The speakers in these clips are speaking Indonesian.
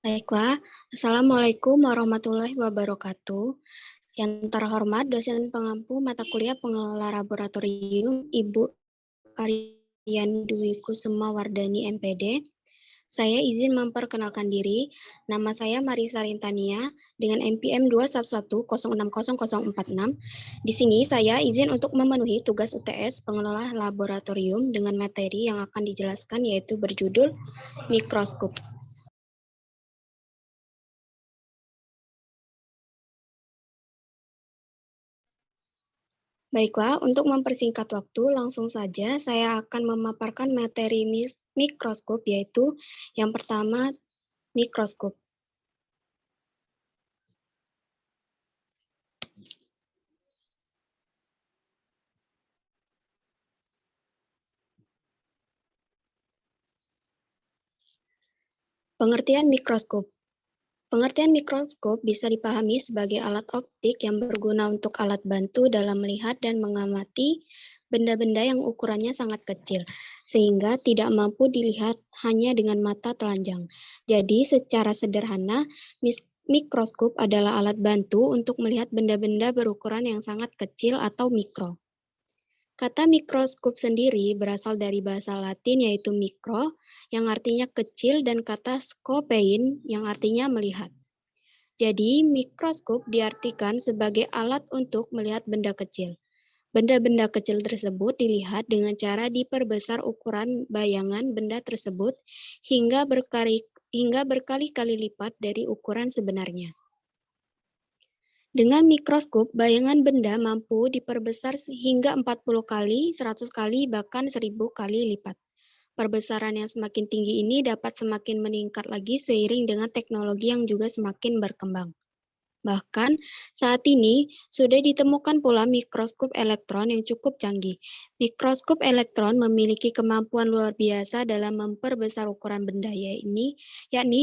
Baiklah, Assalamualaikum warahmatullahi wabarakatuh. Yang terhormat dosen pengampu mata kuliah pengelola laboratorium Ibu Aryani Dwi Kusuma Wardani MPD. Saya izin memperkenalkan diri. Nama saya Marisa Rintania dengan NPM 211060046. Di sini saya izin untuk memenuhi tugas UTS pengelola laboratorium dengan materi yang akan dijelaskan yaitu berjudul mikroskop. Baiklah, untuk mempersingkat waktu, langsung saja saya akan memaparkan materi mikroskop, yaitu yang pertama, mikroskop. Pengertian mikroskop. Pengertian mikroskop bisa dipahami sebagai alat optik yang berguna untuk alat bantu dalam melihat dan mengamati benda-benda yang ukurannya sangat kecil, sehingga tidak mampu dilihat hanya dengan mata telanjang. Jadi, secara sederhana, mikroskop adalah alat bantu untuk melihat benda-benda berukuran yang sangat kecil atau mikro. Kata mikroskop sendiri berasal dari bahasa Latin yaitu mikro, yang artinya kecil, dan kata skopein, yang artinya melihat. Jadi, mikroskop diartikan sebagai alat untuk melihat benda kecil. Benda-benda kecil tersebut dilihat dengan cara diperbesar ukuran bayangan benda tersebut hingga berkali-kali lipat dari ukuran sebenarnya. Dengan mikroskop, bayangan benda mampu diperbesar hingga 40 kali, 100 kali, bahkan 1000 kali lipat. Perbesaran yang semakin tinggi ini dapat semakin meningkat lagi seiring dengan teknologi yang juga semakin berkembang. Bahkan saat ini sudah ditemukan pula mikroskop elektron yang cukup canggih. Mikroskop elektron memiliki kemampuan luar biasa dalam memperbesar ukuran benda, yakni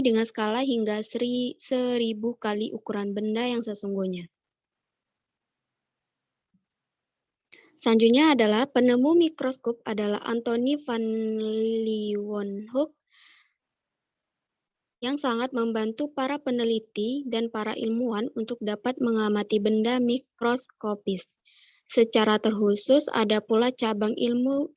dengan skala hingga 1000 kali ukuran benda yang sesungguhnya. Selanjutnya adalah penemu mikroskop adalah Antony van Leeuwenhoek yang sangat membantu para peneliti dan para ilmuwan untuk dapat mengamati benda mikroskopis. Secara terkhusus, ada pula cabang ilmu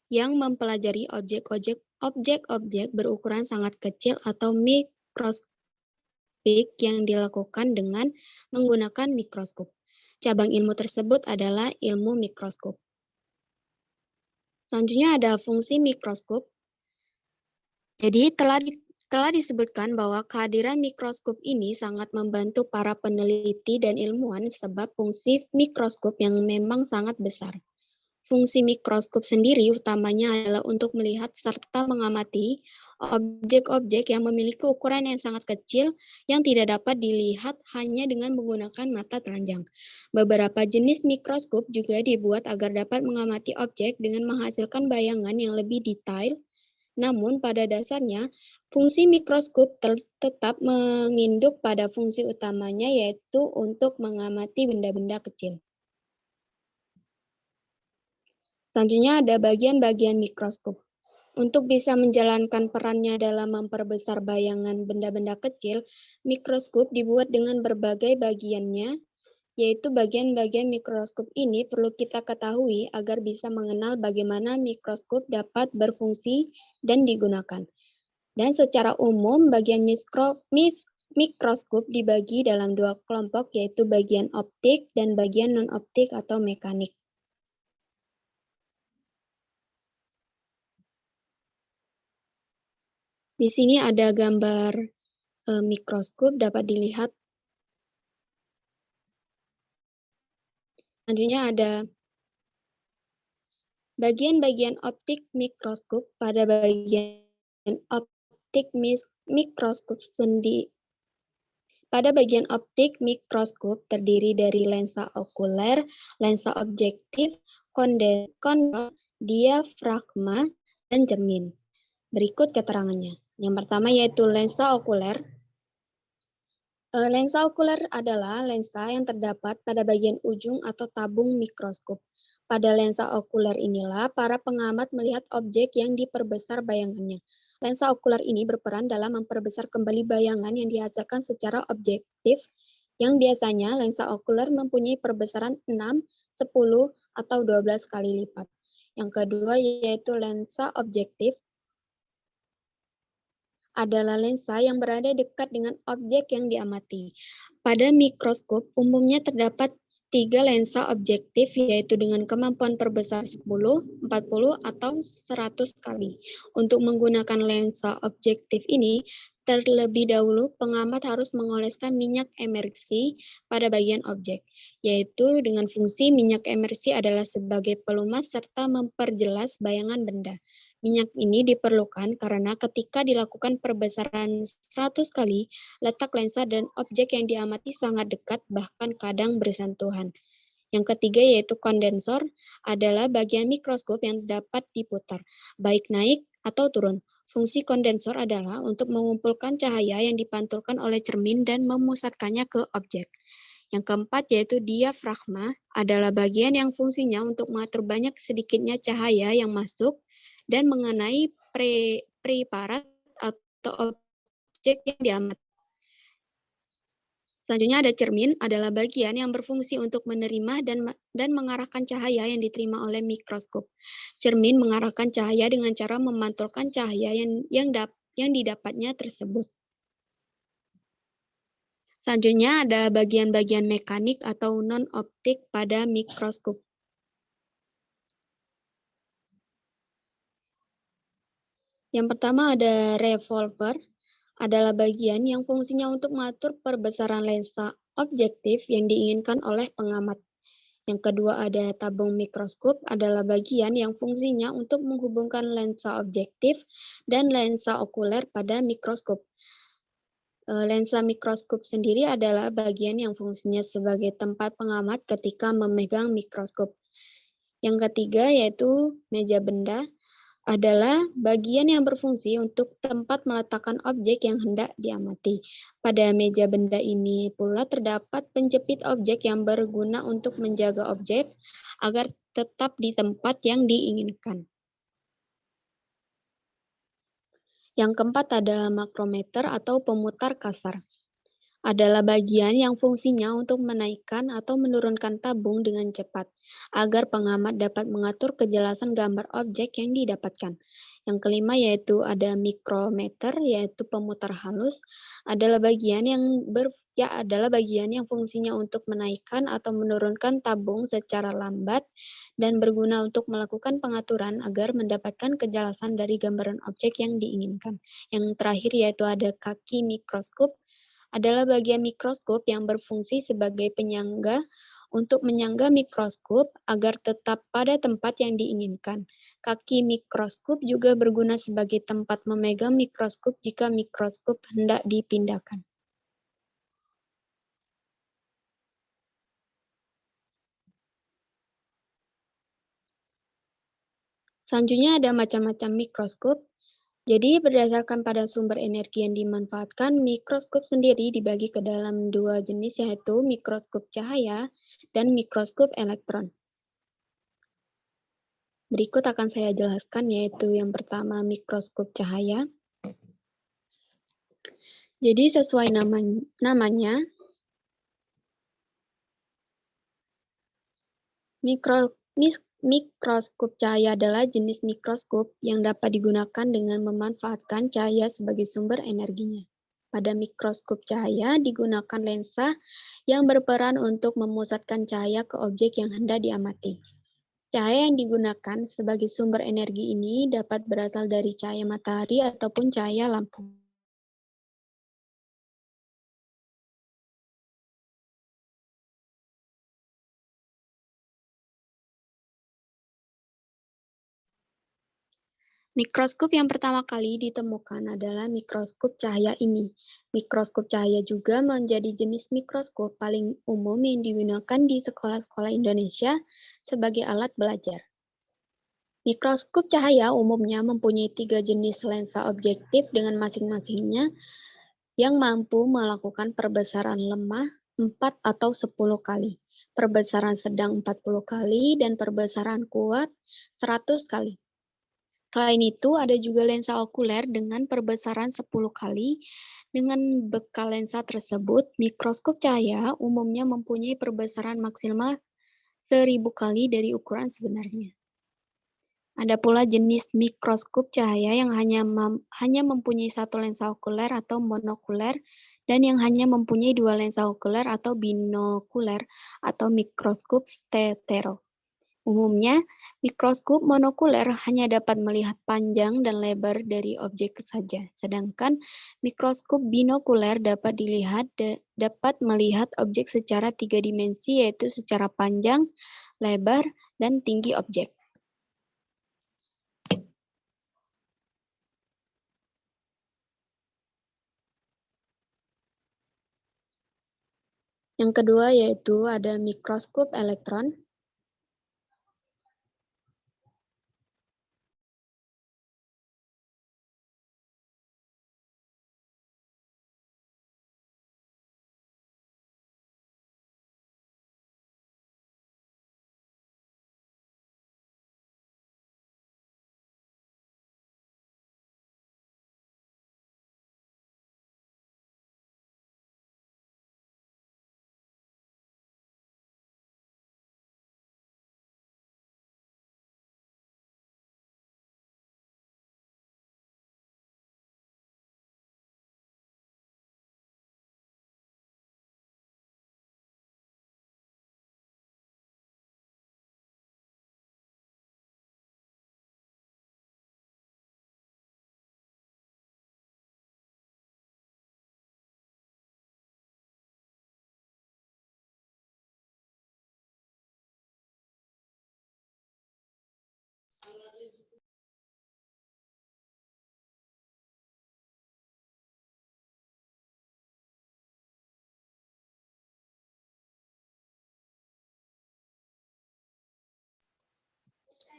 yang mempelajari objek-objek berukuran sangat kecil atau mikroskopik yang dilakukan dengan menggunakan mikroskop. Cabang ilmu tersebut adalah ilmu mikroskop. Selanjutnya ada fungsi mikroskop. Jadi telah disebutkan bahwa kehadiran mikroskop ini sangat membantu para peneliti dan ilmuwan sebab fungsi mikroskop yang memang sangat besar. Fungsi mikroskop sendiri utamanya adalah untuk melihat serta mengamati objek-objek yang memiliki ukuran yang sangat kecil yang tidak dapat dilihat hanya dengan menggunakan mata telanjang. Beberapa jenis mikroskop juga dibuat agar dapat mengamati objek dengan menghasilkan bayangan yang lebih detail. Namun pada dasarnya, fungsi mikroskop tetap menginduk pada fungsi utamanya yaitu untuk mengamati benda-benda kecil. Selanjutnya ada bagian-bagian mikroskop. Untuk bisa menjalankan perannya dalam memperbesar bayangan benda-benda kecil, mikroskop dibuat dengan berbagai bagiannya, yaitu bagian-bagian mikroskop ini perlu kita ketahui agar bisa mengenal bagaimana mikroskop dapat berfungsi dan digunakan. Dan secara umum, bagian mikroskop dibagi dalam dua kelompok, yaitu bagian optik dan bagian non-optik atau mekanik. Di sini ada gambar mikroskop dapat dilihat. Selanjutnya ada bagian-bagian optik mikroskop. Pada bagian optik mikroskop sendiri. Pada bagian optik mikroskop terdiri dari lensa okuler, lensa objektif, kondensor, diafragma, dan cermin. Berikut keterangannya. Yang pertama yaitu lensa okuler. Lensa okuler adalah lensa yang terdapat pada bagian ujung atau tabung mikroskop. Pada lensa okuler inilah para pengamat melihat objek yang diperbesar bayangannya. Lensa okuler ini berperan dalam memperbesar kembali bayangan yang dihasilkan secara objektif, yang biasanya lensa okuler mempunyai perbesaran 6, 10, atau 12 kali lipat. Yang kedua yaitu lensa objektif adalah lensa yang berada dekat dengan objek yang diamati. Pada mikroskop, umumnya terdapat 3 lensa objektif, yaitu dengan kemampuan perbesar 10, 40, atau 100 kali. Untuk menggunakan lensa objektif ini, terlebih dahulu pengamat harus mengoleskan minyak emersi pada bagian objek, yaitu dengan fungsi minyak emersi adalah sebagai pelumas serta memperjelas bayangan benda. Minyak ini diperlukan karena ketika dilakukan perbesaran 100 kali, letak lensa dan objek yang diamati sangat dekat, bahkan kadang bersentuhan. Yang ketiga yaitu kondensor adalah bagian mikroskop yang dapat diputar, baik naik atau turun. Fungsi kondensor adalah untuk mengumpulkan cahaya yang dipantulkan oleh cermin dan memusatkannya ke objek. Yang keempat yaitu diafragma adalah bagian yang fungsinya untuk mengatur banyak sedikitnya cahaya yang masuk dan mengenai preparat atau objek yang diamati. Selanjutnya ada cermin, adalah bagian yang berfungsi untuk menerima dan mengarahkan cahaya yang diterima oleh mikroskop. Cermin mengarahkan cahaya dengan cara memantulkan cahaya yang didapatnya tersebut. Selanjutnya ada bagian-bagian mekanik atau non-optik pada mikroskop. Yang pertama ada revolver, adalah bagian yang fungsinya untuk mengatur perbesaran lensa objektif yang diinginkan oleh pengamat. Yang kedua ada tabung mikroskop, adalah bagian yang fungsinya untuk menghubungkan lensa objektif dan lensa okuler pada mikroskop. Lensa mikroskop sendiri adalah bagian yang fungsinya sebagai tempat pengamat ketika memegang mikroskop. Yang ketiga yaitu meja benda, adalah bagian yang berfungsi untuk tempat meletakkan objek yang hendak diamati. Pada meja benda ini pula terdapat penjepit objek yang berguna untuk menjaga objek agar tetap di tempat yang diinginkan. Yang keempat ada makrometer atau pemutar kasar. Adalah bagian yang fungsinya untuk menaikkan atau menurunkan tabung dengan cepat, agar pengamat dapat mengatur kejelasan gambar objek yang didapatkan. Yang kelima yaitu ada mikrometer, yaitu pemutar halus, adalah bagian yang fungsinya untuk menaikkan atau menurunkan tabung secara lambat dan berguna untuk melakukan pengaturan agar mendapatkan kejelasan dari gambaran objek yang diinginkan. Yang terakhir yaitu ada kaki mikroskop, adalah bagian mikroskop yang berfungsi sebagai penyangga untuk menyangga mikroskop agar tetap pada tempat yang diinginkan. Kaki mikroskop juga berguna sebagai tempat memegang mikroskop jika mikroskop hendak dipindahkan. Selanjutnya ada macam-macam mikroskop. Jadi berdasarkan pada sumber energi yang dimanfaatkan, mikroskop sendiri dibagi ke dalam dua jenis yaitu mikroskop cahaya dan mikroskop elektron. Berikut akan saya jelaskan yaitu yang pertama mikroskop cahaya. Jadi sesuai namanya, mikroskop cahaya adalah jenis mikroskop yang dapat digunakan dengan memanfaatkan cahaya sebagai sumber energinya. Pada mikroskop cahaya digunakan lensa yang berperan untuk memusatkan cahaya ke objek yang hendak diamati. Cahaya yang digunakan sebagai sumber energi ini dapat berasal dari cahaya matahari ataupun cahaya lampu. Mikroskop yang pertama kali ditemukan adalah mikroskop cahaya ini. Mikroskop cahaya juga menjadi jenis mikroskop paling umum yang digunakan di sekolah-sekolah Indonesia sebagai alat belajar. Mikroskop cahaya umumnya mempunyai 3 jenis lensa objektif dengan masing-masingnya yang mampu melakukan perbesaran lemah 4 atau 10 kali, perbesaran sedang 40 kali, dan perbesaran kuat 100 kali. Selain itu, ada juga lensa okuler dengan perbesaran 10 kali. Dengan bekal lensa tersebut, mikroskop cahaya umumnya mempunyai perbesaran maksimal 1000 kali dari ukuran sebenarnya. Ada pula jenis mikroskop cahaya yang hanya mempunyai satu lensa okuler atau monokuler dan yang hanya mempunyai dua lensa okuler atau binokuler atau mikroskop stereo. Umumnya, mikroskop monokuler hanya dapat melihat panjang dan lebar dari objek saja, sedangkan mikroskop binokuler dapat melihat objek secara 3 dimensi, yaitu secara panjang, lebar, dan tinggi objek. Yang kedua yaitu ada mikroskop elektron.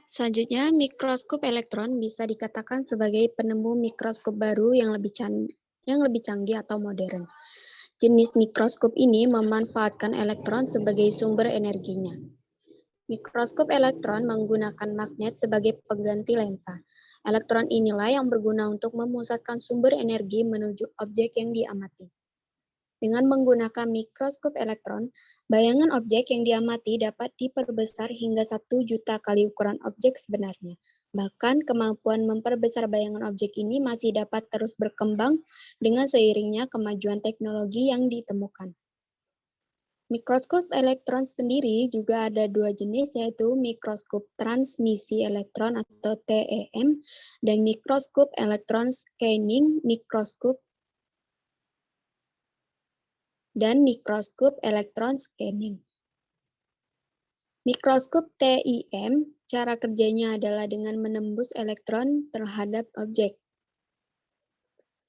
Selanjutnya, mikroskop elektron bisa dikatakan sebagai penemu mikroskop baru yang lebih canggih atau modern. Jenis mikroskop ini memanfaatkan elektron sebagai sumber energinya. Mikroskop elektron menggunakan magnet sebagai pengganti lensa. Elektron inilah yang berguna untuk memusatkan sumber energi menuju objek yang diamati. Dengan menggunakan mikroskop elektron, bayangan objek yang diamati dapat diperbesar hingga 1 juta kali ukuran objek sebenarnya. Bahkan kemampuan memperbesar bayangan objek ini masih dapat terus berkembang dengan seiringnya kemajuan teknologi yang ditemukan. Mikroskop elektron sendiri juga ada 2 jenis, yaitu mikroskop transmisi elektron atau TEM dan mikroskop elektron scanning elektron scanning. Mikroskop TIM, cara kerjanya adalah dengan menembus elektron terhadap objek,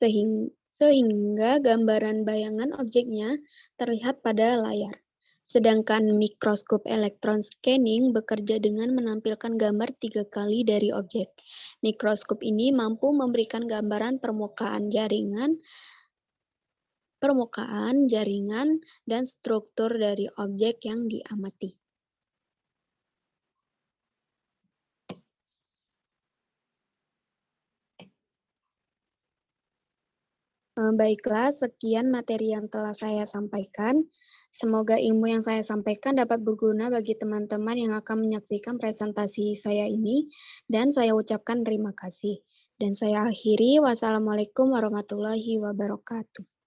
sehingga gambaran bayangan objeknya terlihat pada layar. Sedangkan mikroskop elektron scanning bekerja dengan menampilkan gambar 3 kali dari objek. Mikroskop ini mampu memberikan gambaran permukaan jaringan, dan struktur dari objek yang diamati. Baiklah, sekian materi yang telah saya sampaikan. Semoga ilmu yang saya sampaikan dapat berguna bagi teman-teman yang akan menyaksikan presentasi saya ini, dan saya ucapkan terima kasih. Dan saya akhiri, wassalamualaikum warahmatullahi wabarakatuh.